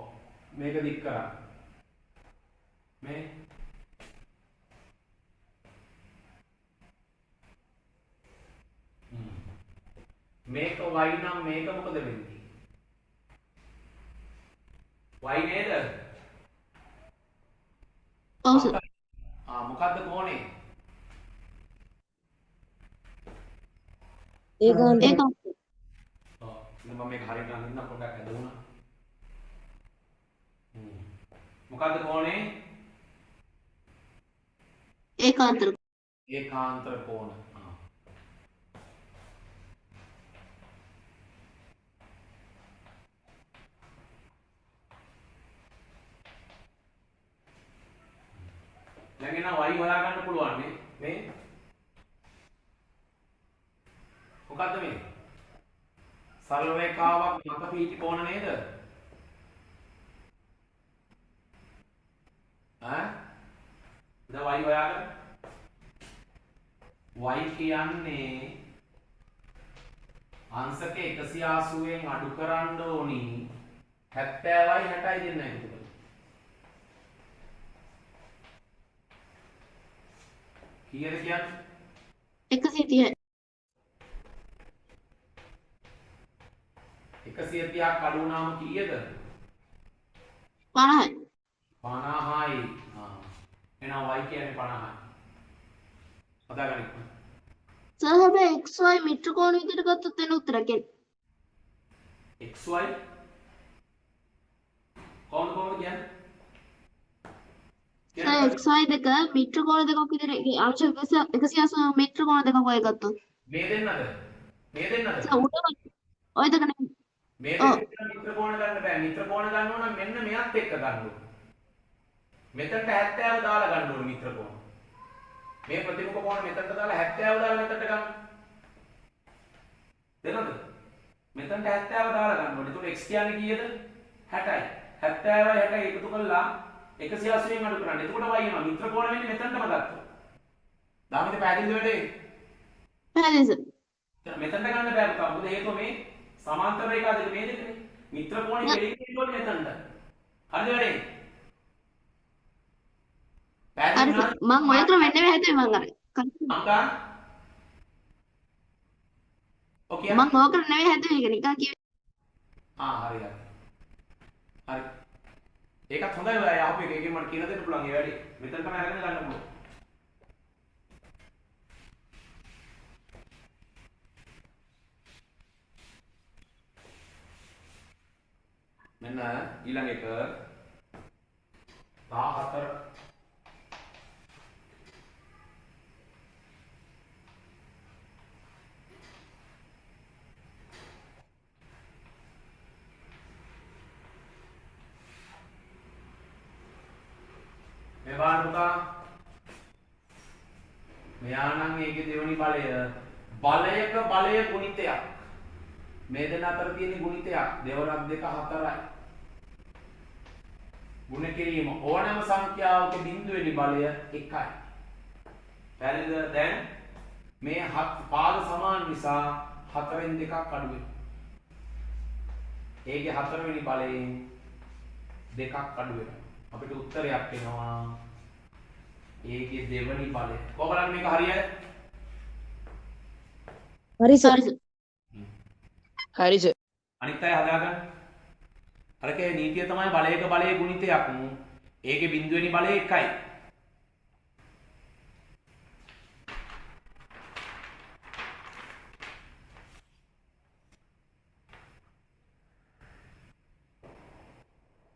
S1: මේක දික් කරා. මේ මේක y නම් මේක මොකද වෙන්නේ? y නේද?
S2: ඔව් සර්.
S1: මොකද්ද කෝණේ?
S4: ඒකාන්ත
S2: ඒක
S1: ඔව්. මම මේක හරියට අඳින්න පොඩ්ඩක් ඇදුණා. මොකද්ද කෝණේ?
S2: ඒකාන්තර.
S1: ඒකාන්තර කෝණ. දැන් එන y හොයා ගන්න පුළුවන් මේ මොකද්ද මේ? සරල රේඛාවක් මත පිහිටි කෝණ නේද? දැන් y හොයාගන්න. y කියන්නේ අංශක 180න් අඩු කරන්න ඕනි 70යි 60යි දෙන්න එකතු කරලා. කීයද කියන්නේ?
S2: 130යි.
S1: 130ක් අඩු වුණාම කීයද?
S2: 50යි.
S1: 50යි. එහෙනම් y කියන්නේ 50යි. හදාගන්න.
S2: සර් හැබැයි xy මිත්‍ර කෝණ විදිහට ගත්තොත් එන උත්තරයක් එන්නේ.
S1: xy කොහොමද කියන්නේ?
S2: සර් xy දෙක මිත්‍ර කෝණ දෙකක් විදිහට අංශ 180 මිත්‍ර කෝණ දෙකක් ඔය ගත්තොත්.
S1: මේ දෙන්නද? මේ දෙන්නද?
S2: සර් උඩ ඔය දෙක නෙමෙයි.
S1: මේ දෙන්න මිත්‍ර කෝණ ගන්න බෑ. මිත්‍ර කෝණ ගන්න ඕන නම් මෙන්න මෙයත් එක්ක ගන්න ඕන. මෙතනට 70 දාලා ගන්න ඕන මිත්‍ර කෝණ. මේ ප්‍රතිමුඛ කෝණ මෙතනට දාලා 70 දාලා මෙතනට ගන්න. තේරෙනවද? මෙතනට 70 දාලා ගන්න ඕනේ. එතකොට x කියන්නේ කීයද? 60යි. 70යි 60යි එකතු කළා 180න් අඩු කරන්න. එතකොට y වෙනවා. මිත්‍ර කෝණ වෙන්නේ මෙතනටම ගත්තා. දාමිත පැහැදිලිද වැඩේ?
S2: පැහැදිලි සර්.
S1: මෙතනට ගන්න බෑ පුතා. මොකද හේතුව මේ සමාන්තර රේඛා දෙක මේ දෙකනේ. මිත්‍ර කෝණේ දෙලින් ඉන්නෝනේ මෙතනට. හරිද වැඩේ?
S2: හරි සර්. මම ඔය ක්‍රම වෙන්නේ හැදුවේ මම අර.
S1: අංකා ඔකේ
S2: මම ඕක නෙවෙයි හැදුවේ ඒක නිකන් කිව්වේ.
S1: හරි හරි. හරි. ඒකත් හොඳයි ඔය ආපු එක එකෙන් මට කියලා දෙන්න පුළුවන් ඒ වැඩේ. මෙතන තමයි අරගෙන ගන්න පුළුවන්. මෙන්න ඊළඟ එක 14 මේ බලන්න පුතා මෙයා නම් ඒකේ දෙවෙනි බලය බලයක බලය ගුණිතයක් මේ දෙන අතර තියෙන ගුණිතයක් දෙවරක් 2 4යි. ගුණ කිරීම ඕනෑම සංඛ්‍යාවක බිඳුවෙනි බලය 1යි. පැහැදිලිද? දැන් මේ පාද සමාන නිසා 4න් 2ක් අඩු වෙනවා. ඒකේ 4 වෙනි බලයෙන් 2ක් අඩු වෙනවා. අපිට උත්තරයක් එනවා. ඒකේ දෙවෙනි බලය. කොහොමද මේක හරියයි?
S4: හරි සර්.
S2: හරි සර්.
S3: හරි සර්.
S1: අනිත් අය හදාගන්න. අරකේ නීතිය තමයි බලයක බලයේ ගුණිතයක්. ඒකේ බිඳුවෙනි බලය 1යි.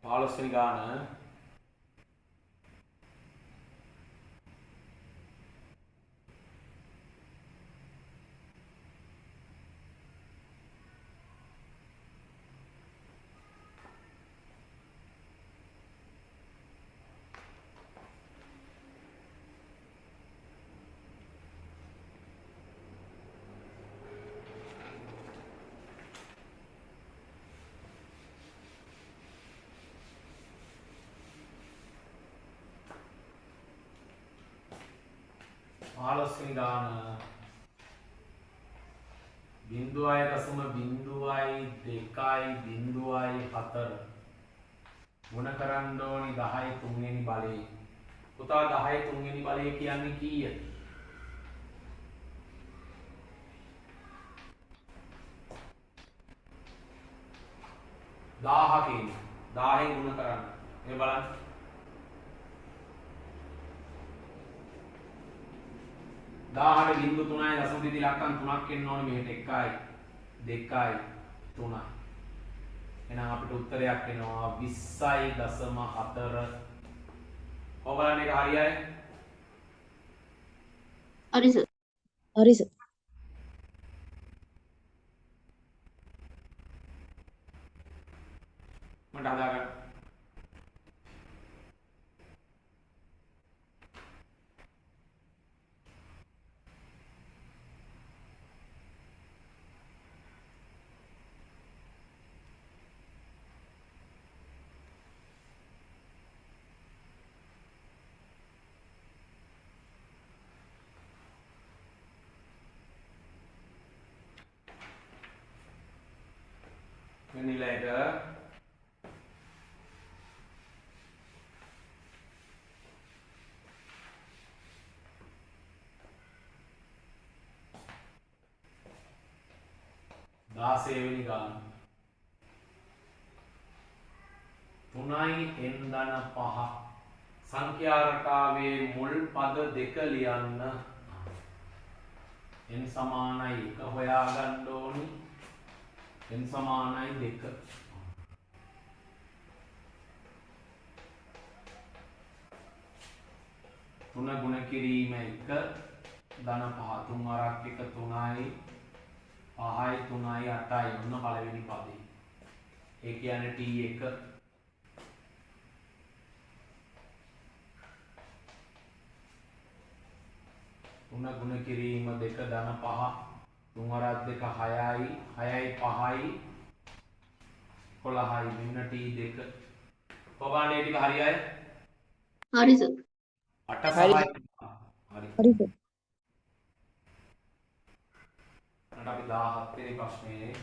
S1: පාලොස්වෙනි ගාන පාලොස්වෙනි ගාන 0.02.04 ගුණ කරන්න ඕනි 10 තුන්වෙනි බලයේ. පුතා 10 තුන්වෙනි බලය කියන්නේ කීයද? 1000 කියන්නේ 1000න් ගුණ කරන්න. මේ බලන්න. 1000ට බිංදු 3යි දශම දෙක ඉලක්කම් 3ක් එන්න ඕනේ මෙහෙට 1යි 2යි 3යි. එහෙනම් අපිට උත්තරයක් එනවා 20.4. ඔයගොල්ලන් එක හරියයි?
S2: හරි සර්.
S4: හරි සර්.
S1: මට හදාගන්න. nilai ke දාසේවෙනි ගාන 3යි n ධන 5 සංඛ්‍යා රටාවේ මුල් පද දෙක ලියන්න n සමානයි 1 හොයා ගන්න ඕනි n සමානයි 2 3 ගුණ කිරීම 1 ධන 5 3 වරක් 1 3යි 5යි 3යි 8යි ඔන්න පළවෙනි පදේ. ඒ කියන්නේ t1 3 ගුණ කිරීම 2 ධන 5 3 වරක් 2 6යි 6යි 5යි 11යි මෙන්න t2 කොහොමද ටික හරියයි?
S2: හරි සර්.
S1: 8 සහයි හරි.
S4: හරි සර්.
S1: අපි 17 වෙනි ප්‍රශ්නේ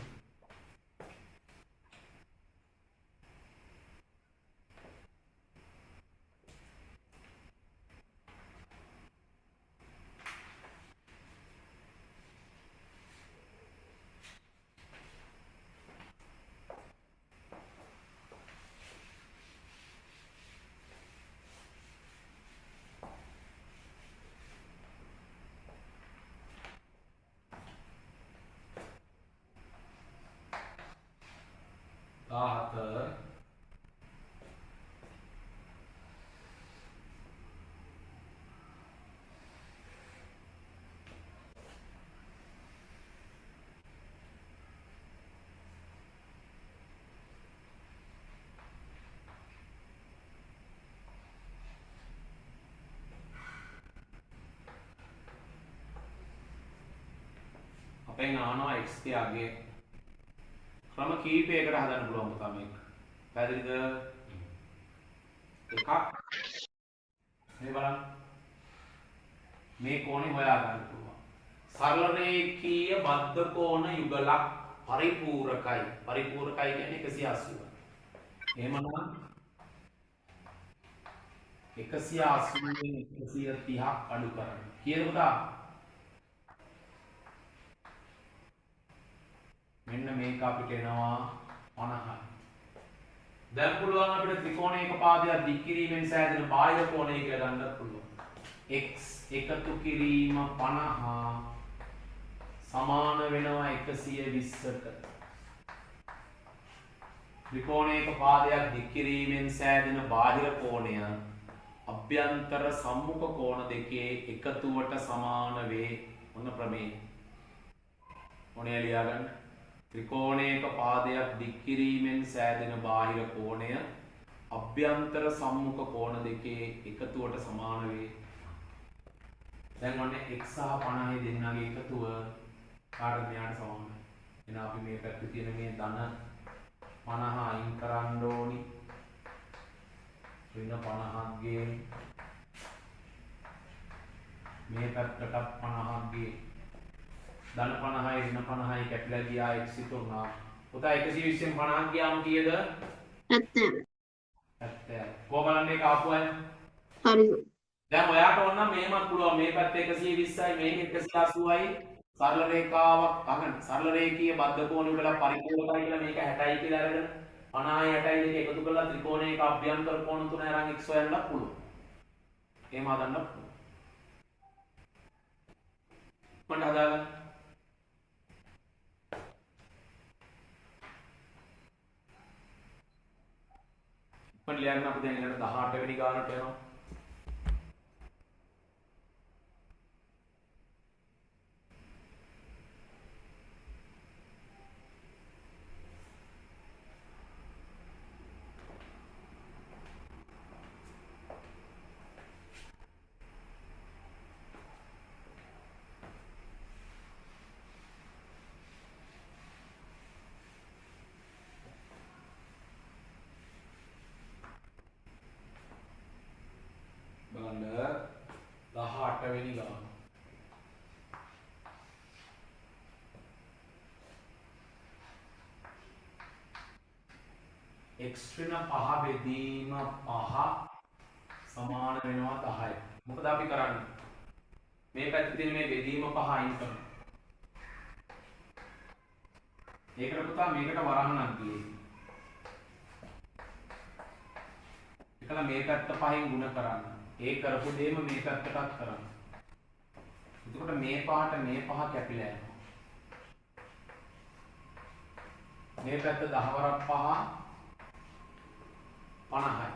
S1: අපෙන් අහනවා x තියාගේ ක්‍රම කීපයකට හදන්න පුළුවන් පුතා මේක. පැහැදිලිද? එකක් මේ බලන්න. මේ කෝණේ හොයා ගන්න පුළුවන්. සරල රේඛීය බද්ධ කෝණ යුගලක් පරිපූරකයි. පරිපූරකයි කියන්නේ 180. එහෙමනම් 180 න් 130ක් අඩු කරන්න. කීයද පුතා? මෙන්න මේක අපිට එනවා 50යි. දැන් පුළුවන් අපිට ත්‍රිකෝණයක පාදයක් දික් කිරීමෙන් සෑදෙන බාහිර කෝණය කියලා ගන්නත් පුළුවන්. x එකතු කිරීම 50 සමාන වෙනවා 120ට. ත්‍රිකෝණයක පාදයක් දික් කිරීමෙන් සෑදෙන බාහිර කෝණය අභ්‍යන්තර සම්මුඛ කෝණ දෙකේ එකතුවට සමාන වේ. මොන ප්‍රමේය? මොනේ ලියා ගන්න. ත්‍රිකෝණයක පාදයක් දික් කිරීමෙන් සෑදෙන බාහිර කෝණය අභ්‍යන්තර සම්මුඛ කෝණ දෙකේ එකතුවට සමාන වේ. දැන් ඔන්න x සහ 50 දෙන්නගේ එකතුව කාටද මෙයාට සමානයි. එහෙනම් අපි මේ පැත්තේ තියෙන මේ ධන 50 අයින් කරන්න ඕනි. ඍණ 50ක් ගේන්න. මේ පැත්තටත් 50ක් ගේන්න. ධන 50යි ඍණ 50යි කැපිලා ගියා x ඉතුරුනා. පුතා 120න් 50ක් ගියාම කීයද?
S2: 70.
S1: 70. කොහොම බලන්නේ ඒක ආපු අය?
S2: හරි.
S1: දැන් ඔයාට ඕන නම් මෙහෙමත් පුළුවන්. මේ පැත්තේ 120යි මේක 180යි සරල රේඛාවක් අහන්න. සරල රේඛීය බද්ධ කෝණ වල පරිපූර්ණයි කියලා මේක 60යි කියලා අරගෙන 50යි 60යි දෙක එකතු කරලා ත්‍රිකෝණයක අභ්‍යන්තර කෝණ තුන අරන් x හොයන්නත් පුළුවන්. එහෙම හදන්නත් පුළුවන්. මම හදාගන්න. මම ලියන්න අපි දැන් ඊළඟ 18 වෙනි ගානට යනවා. බලන්න 18 වෙනි ගාන. x ඍණ 5 බෙදීම 5 සමාන වෙනවා 10යි. මොකද අපි කරන්නේ? මේ පැත්තේ තියෙන මේ බෙදීම 5 අයින් කරනවා. ඒකට පුතා මේකට වරහණක් ගියේ. එකලා මේ පැත්ත 5න් ගුණ කරන්න. ඒ කරපු දෙයම මේ පැත්තටත් කරන්න. එතකොට මේ පහට මේ පහ කැපිලා යනවා. මේ පැත්ත 10 වරක් 5 50යි.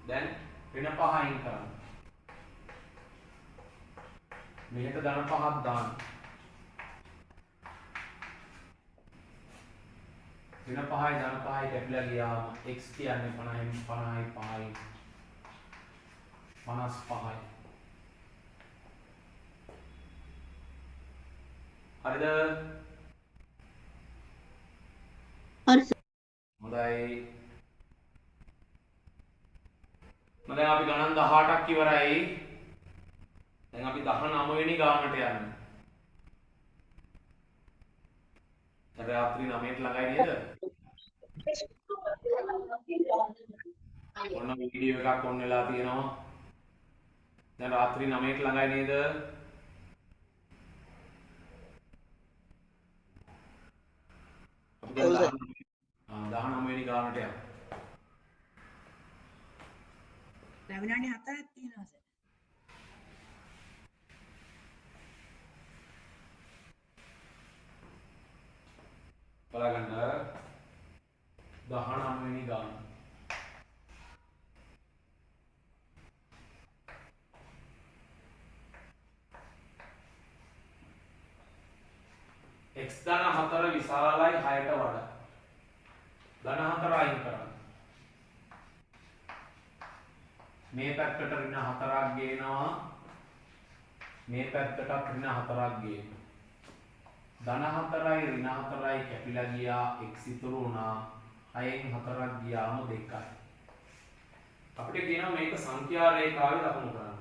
S1: දැන් ඍණ 5 අයින් කරන්න. මෙහෙට ධන 5ක් දාන්න. ඍණ 5යි ධන 5යි කැපිලා ගියාම x කියන්නේ 50යි 5යි 5යි 55යි. හරිද?
S2: හරි.
S1: හොඳයි. දැන් අපි ගණන් 18ක් ඉවරයි. දැන් අපි 19 වෙනි ගානට යන්නේ. දැන් රාත්‍රී 9ට ළඟයි නේද? ඔන්න වීඩියෝ එකක් ඔන් වෙලා තියෙනවා. දැන් රාත්‍රී 9ට ළඟයි නේද? අපි දැන් 19 වෙනි ගානට යමු.
S5: දැන් විනාඩි 7ක් තියෙනවා සර්.
S1: බලගන්න 19 වෙනි ගාන. x ධන 4 විශාලයි 6ට වඩා. ධන 4 අයින් කරන්න. මේ පැත්තට ඍණ 4ක් ගේනවා. මේ පැත්තට ඍණ 4ක් ගේනවා. ධන 4යි ඍණ 4යි කැපිලා ගියා x ඉතුරු වුණා 6න් 4ක් ගියාම 2යි. අපිට කියනවා මේක සංඛ්‍යා රේඛාවේ ලකුණු කරන්න.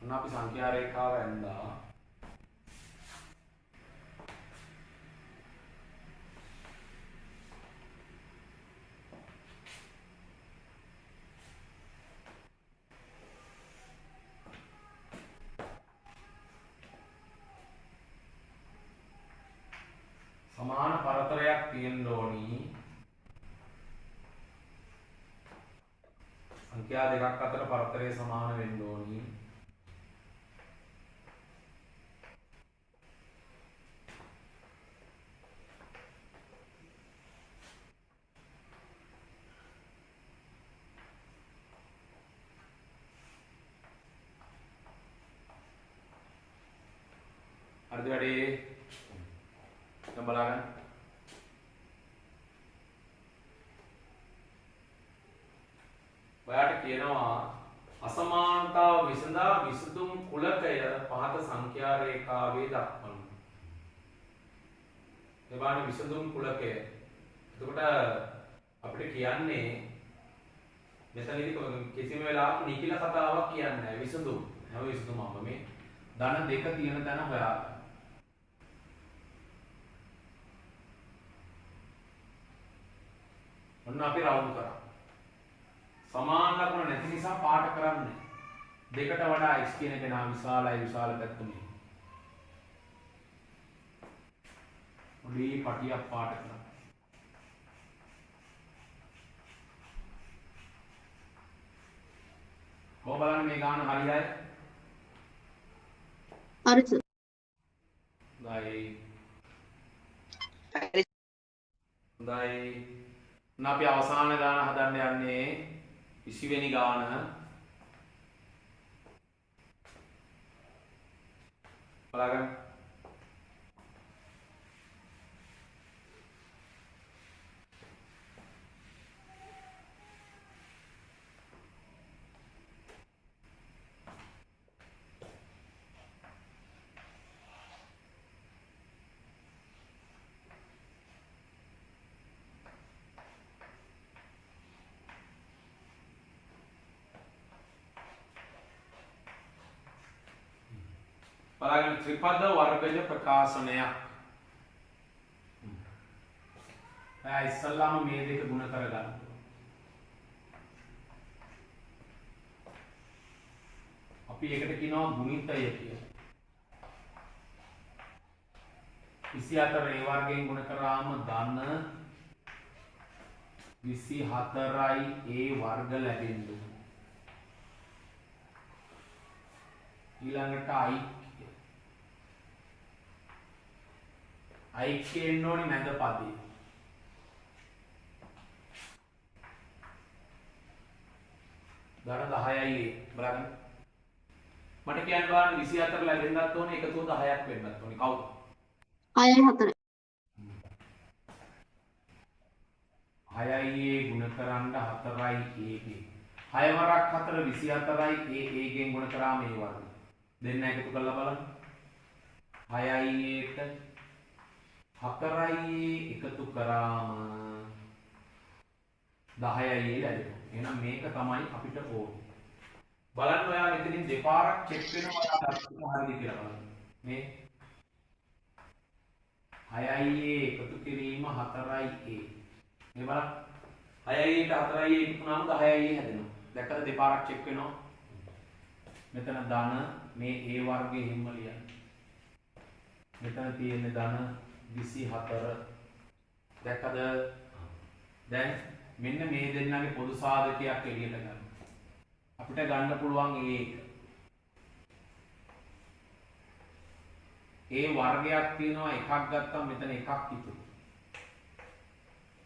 S1: ඔන්න අපි සංඛ්‍යා රේඛාව ඇඳලා සමාන පරතරයක් තියෙන්න ඕනි. සංඛ්‍යා දෙකක් අතර පරතරය සමාන වෙන්න ඕනි. හරිද වැඩේ? දැන් බලන්න. ඔයාට කියනවා අසමානතාව විසඳා විසඳුම් කුලකය පහත සංඛ්‍යා රේඛාවේ දක්වන්න. ඒ වගේ විසඳුම් කුලකය. එතකොට අපිට කියන්නේ මෙතනදී කිසිම වෙලාවක නිකිල කතාවක් කියන්නේ නැහැ. විසඳුම්. හැම විසඳුමක්ම මේ ධන දෙක තියෙන තැන හොයාගන්න. ඔන්න අපි රවුන්ඩ් කරා. සමාන ලකුණ නැති නිසා පාට කරන්නේ. දෙකට වඩා x කියන කෙනා විශාලයි විශාල පැත්තමයි. පොඩි පටියක් පාට කරා. කොහොම බලන්න මේ ගාන හරියයි?
S2: හරි සර්.
S1: හොඳයි.
S3: හරි.
S1: හොඳයි. අපි අවසාන ගාන හදන්න යන්නේ 20 වෙනි ගාන. බලන්න. බලන්න ත්‍රිපද වර්ගජ ප්‍රකාශනයක්. ඉස්සල්ලාම මේ දෙක ගුණ කරගන්න. අපි ඒකට කියනවා ගුණිතය කියලා. 24 ඒ වර්ගයෙන් ගුණ කරාම ධන 24යි ඒ වර්ග ලැබෙන්නේ. ඊළඟට I කියන්න ඕනේ මැද පදේ. ධන 10යි බලන්න. මට කියන්න බලන්න 24 ලැබෙන්නත් ඕනේ එකතුව 10ක් වෙන්නත් ඕනේ. කවුද?
S2: 6යි 4යි.
S1: 6යි ගුණ කරන්න 4යි ඒකේ. 6 වරක් 4 24යි ඒකෙන් ගුණ කරාම ඒ වර්ගය. දෙන්න එකතු කරලා බලන්න. 6යි ඒක 4යි එකතු කරාම 10යි ලැබෙනවා. එහෙනම් මේක තමයි අපිට ඕනේ. බලන්න ඔයා මෙතනින් දෙපාරක් චෙක් වෙනවා ඔයා හරිද කියලා බලන්න. මේ 6යි එකතු කිරීම 4යි මේ බලන්න 6යි 4යි එකතු වුණාම 10යි හැදෙනවා. දැක්කද දෙපාරක් චෙක් වෙනවා. මෙතන ධන මේ a වර්ගයේ හිම්ම ලියන්න. මෙතන තියෙන ධන 24 දැක්කද? දැන් මෙන්න මේ දෙන්නගේ පොදු සාධකයක් එළියට ගන්න. අපිට ගන්න පුළුවන් ඒ වර්ගයක් තියෙනවා එකක් ගත්තම මෙතන එකක් ඉතුරු.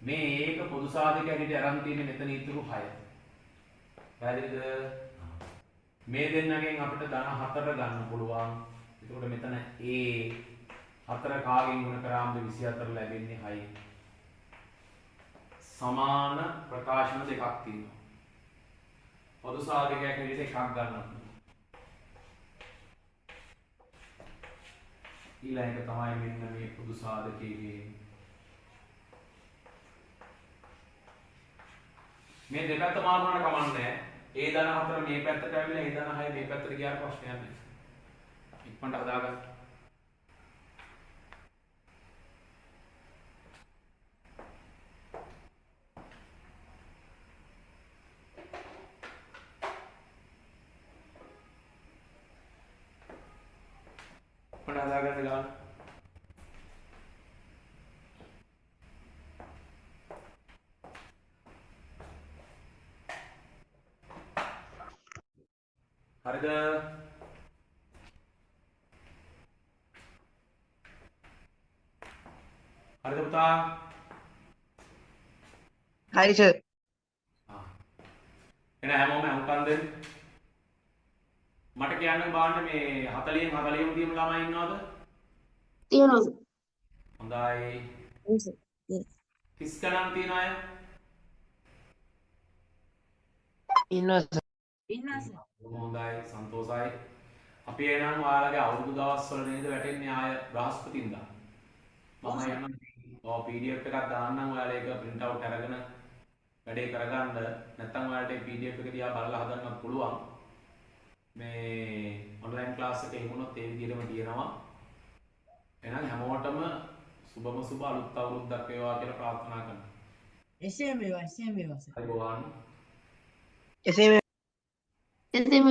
S1: මේ ඒක පොදු සාධකයක් හැටියට අරන් තියෙන්නේ මෙතන ඉතුරු 6. පැහැදිලිද? මේ දෙන්නගෙන් අපිට ධන 4 ගන්න පුළුවන්. එතකොට මෙතන a 4 කාගෙන් ගුණ කරාම 24 ලැබෙන්නේ 6. සමාන ප්‍රකාශන දෙකක් තියෙනවා. පොදු සාධකයක් හැටියට එකක් ගන්න. ඊළඟ එක තමයි මෙන්න මේ පොදු සාධකයේ මේ දෙපැත්ත මාරු කරන කමන්නේ. ඒ ධන 4 මේ පැත්තට ඇවිල්ලා ඒ ධන 6 මේ පැත්තට ගියාට ප්‍රශ්නයක් නැහැ. ඉක්මනට හදාගන්න. ඉක්මනට හදාගන්න ගන්න. හරිද? හරිද පුතා?
S3: හරි සර්.
S1: එහෙනම් හැමෝම අහුම්කම් දෙන්න. මට කියන්න බලන්න මේ 40න් 40ම දියම ළමයි ඉන්නවද?
S2: තියෙනවා සර්.
S1: හොඳයි.
S4: හරි සර්.
S1: 30 ගණන් තියන අය?
S3: ඉන්නවා සර්.
S5: ඉන්නවා සර්.
S1: හොඳයි සන්තෝසයි. අපි එහෙනම් ඔයාලගේ අවුරුදු දවස්වල නේද වැටෙන්නේ ආය බ්‍රහස්පතින්දා. මම යනවා PDF එකක් දාන්නම් ඔයාලා ඒක print out අරගෙන වැඩේ කරගන්න. නැත්නම් ඔයාලට මේ PDF එක දිහා බලලා හදන්නත් පුළුවන්. මේ ඔන්ලයින් ක්ලාස් එකේ හිමුණොත් ඒ විදිහටම තියෙනවා. එහෙනම් හැමෝටම සුබම සුබ අලුත් අවුරුද්දක් වේවා කියලා ප්‍රාර්ථනා කරනවා.
S5: එසේම වේවා සර්.
S1: අයිබෝවන්.
S3: එසේම
S2: එතෙම